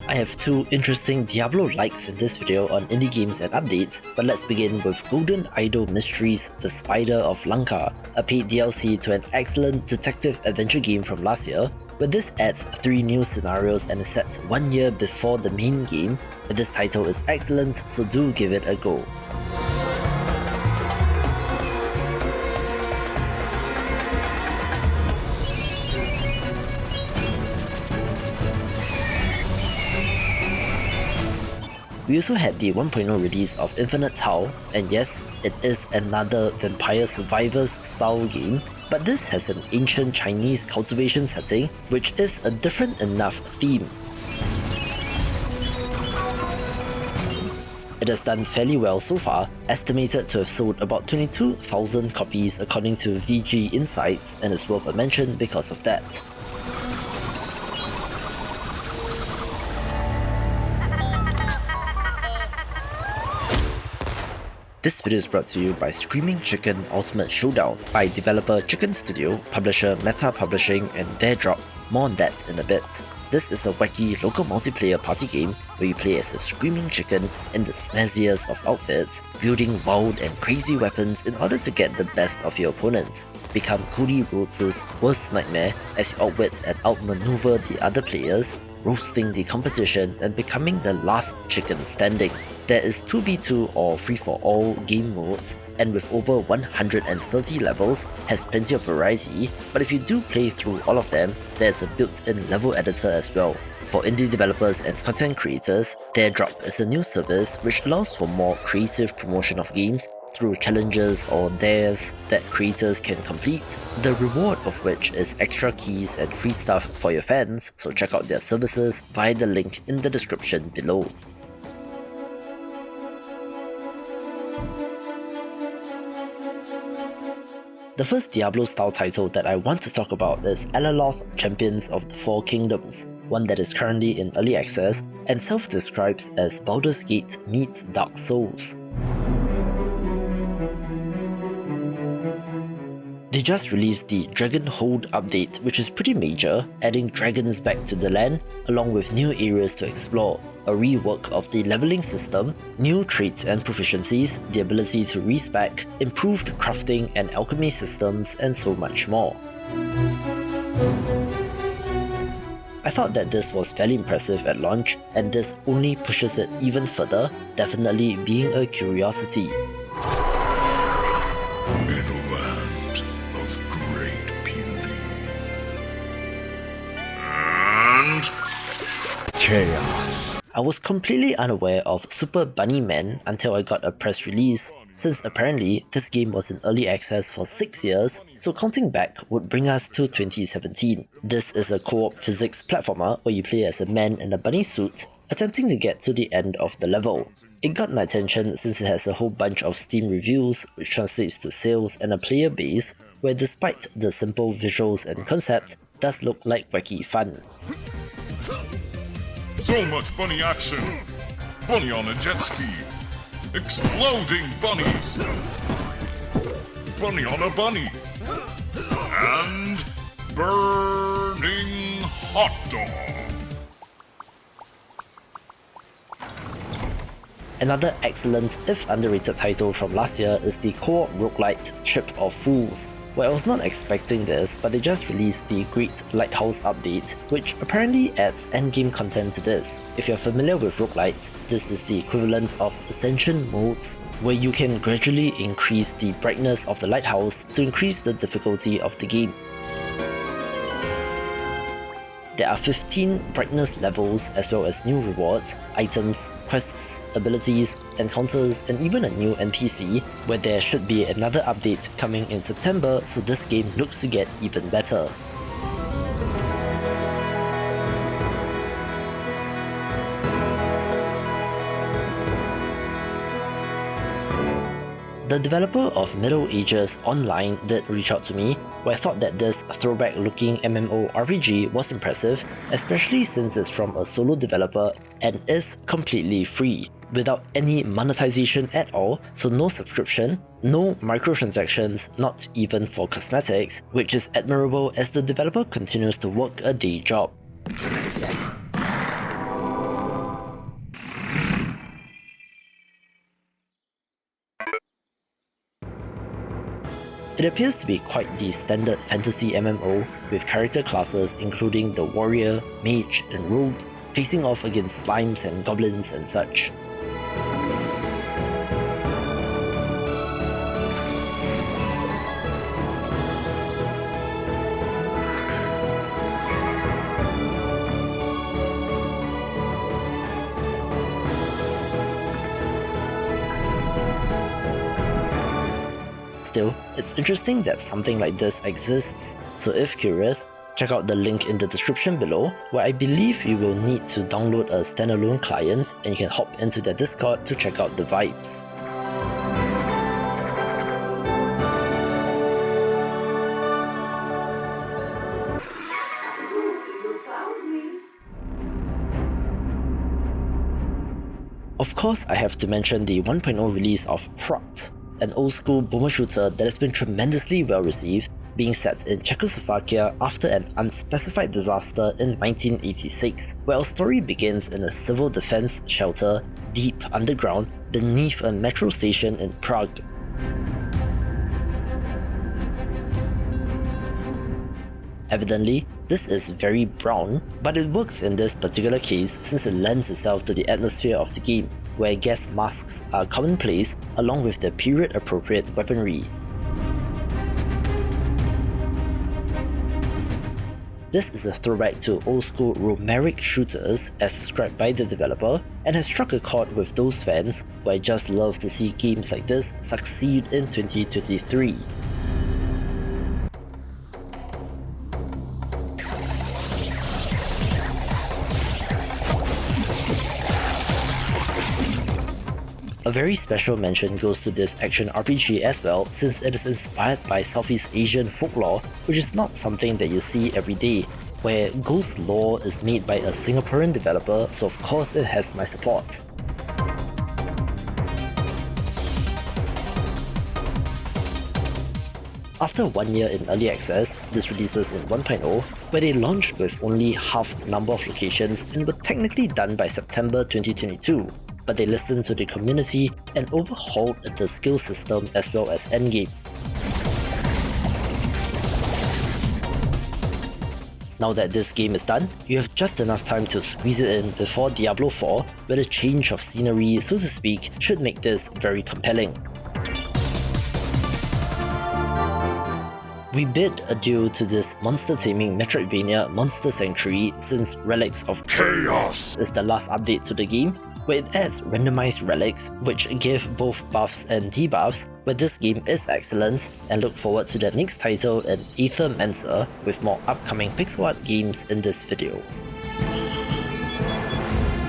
I have two interesting Diablo likes in this video on indie games and updates, but let's begin with Golden Idol Mysteries: The Spider of Lanka, a paid DLC to an excellent detective adventure game from last year, where this adds 3 new scenarios and is set 1 year before the main game. This title is excellent, so do give it a go. We also had the 1.0 release of Infinite Tao, and yes, it is another Vampire Survivors style game, but this has an ancient Chinese cultivation setting, which is a different enough theme. It has done fairly well so far, estimated to have sold about 22,000 copies according to VG Insights, and is worth a mention because of that. This video is brought to you by Screaming Chicken Ultimate Showdown by developer Chicken Studio, publisher Meta Publishing, and Daredrop. More on that in a bit. This is a wacky local multiplayer party game where you play as a screaming chicken in the snazziest of outfits, wielding wild and crazy weapons in order to get the best of your opponents. Become Cody Rhodes' worst nightmare as you outwit and outmaneuver the other players, roasting the competition and becoming the last chicken standing. There is 2v2 or free-for-all game modes, and with over 130 levels, has plenty of variety, but if you do play through all of them, there's a built-in level editor as well. For indie developers and content creators, Daredrop is a new service which allows for more creative promotion of games through challenges or dares that creators can complete, the reward of which is extra keys and free stuff for your fans, so check out their services via the link in the description below. The first Diablo-style title that I want to talk about is Alaloth Champions of the Four Kingdoms, one that is currently in early access and self-describes as Baldur's Gate meets Dark Souls. They just released the Dragonhold update, which is pretty major, adding dragons back to the land, along with new areas to explore, a rework of the leveling system, new traits and proficiencies, the ability to respec, improved crafting and alchemy systems, and so much more. I thought that this was fairly impressive at launch, and this only pushes it even further, definitely being a curiosity. Chaos. I was completely unaware of Super Bunny Man until I got a press release, since apparently this game was in early access for 6 years, so counting back would bring us to 2017. This is a co-op physics platformer where you play as a man in a bunny suit, attempting to get to the end of the level. It got my attention since it has a whole bunch of Steam reviews, which translates to sales and a player base, where despite the simple visuals and concept, does look like wacky fun. So much bunny action! Bunny on a jet ski! Exploding bunnies! Bunny on a bunny! And burning hot dog! Another excellent, if underrated title from last year is the co-op roguelite Ship of Fools, where I was not expecting this, but they just released the Great Lighthouse update, which apparently adds endgame content to this. If you're familiar with roguelites, this is the equivalent of Ascension modes, where you can gradually increase the brightness of the lighthouse to increase the difficulty of the game. There are 15 brightness levels as well as new rewards, items, quests, abilities, encounters, and even a new NPC, where there should be another update coming in September, so this game looks to get even better. The developer of Middle Ages Online did reach out to me, where I thought that this throwback looking MMORPG was impressive, especially since it's from a solo developer and is completely free, without any monetization at all, so no subscription, no microtransactions, not even for cosmetics, which is admirable as the developer continues to work a day job. It appears to be quite the standard fantasy MMO, with character classes including the warrior, mage, and rogue, facing off against slimes and goblins and such. Still, it's interesting that something like this exists, so if curious, check out the link in the description below, where I believe you will need to download a standalone client and you can hop into their Discord to check out the vibes. Of course, I have to mention the 1.0 release of Referral, an old-school boomer shooter that has been tremendously well received, being set in Czechoslovakia after an unspecified disaster in 1986, where our story begins in a civil defense shelter deep underground beneath a metro station in Prague. Evidently, this is very brown, but it works in this particular case since it lends itself to the atmosphere of the game, where gas masks are commonplace along with the period-appropriate weaponry. This is a throwback to old-school Romeric shooters as described by the developer, and has struck a chord with those fans who I just love to see games like this succeed in 2023. A very special mention goes to this action RPG as well, since it is inspired by Southeast Asian folklore, which is not something that you see every day, where ghost lore is made by a Singaporean developer, so of course it has my support. After 1 year in early access, this releases in 1.0, where they launched with only half the number of locations and were technically done by September 2022. But they listened to the community and overhauled the skill system as well as endgame. Now that this game is done, you have just enough time to squeeze it in before Diablo 4, where the change of scenery, so to speak, should make this very compelling. We bid adieu to this monster-taming Metroidvania Monster Sanctuary since Relics of Chaos is the last update to the game, where it adds randomized relics which give both buffs and debuffs, where this game is excellent, and look forward to the next title in Aether Mensa with more upcoming pixel art games in this video.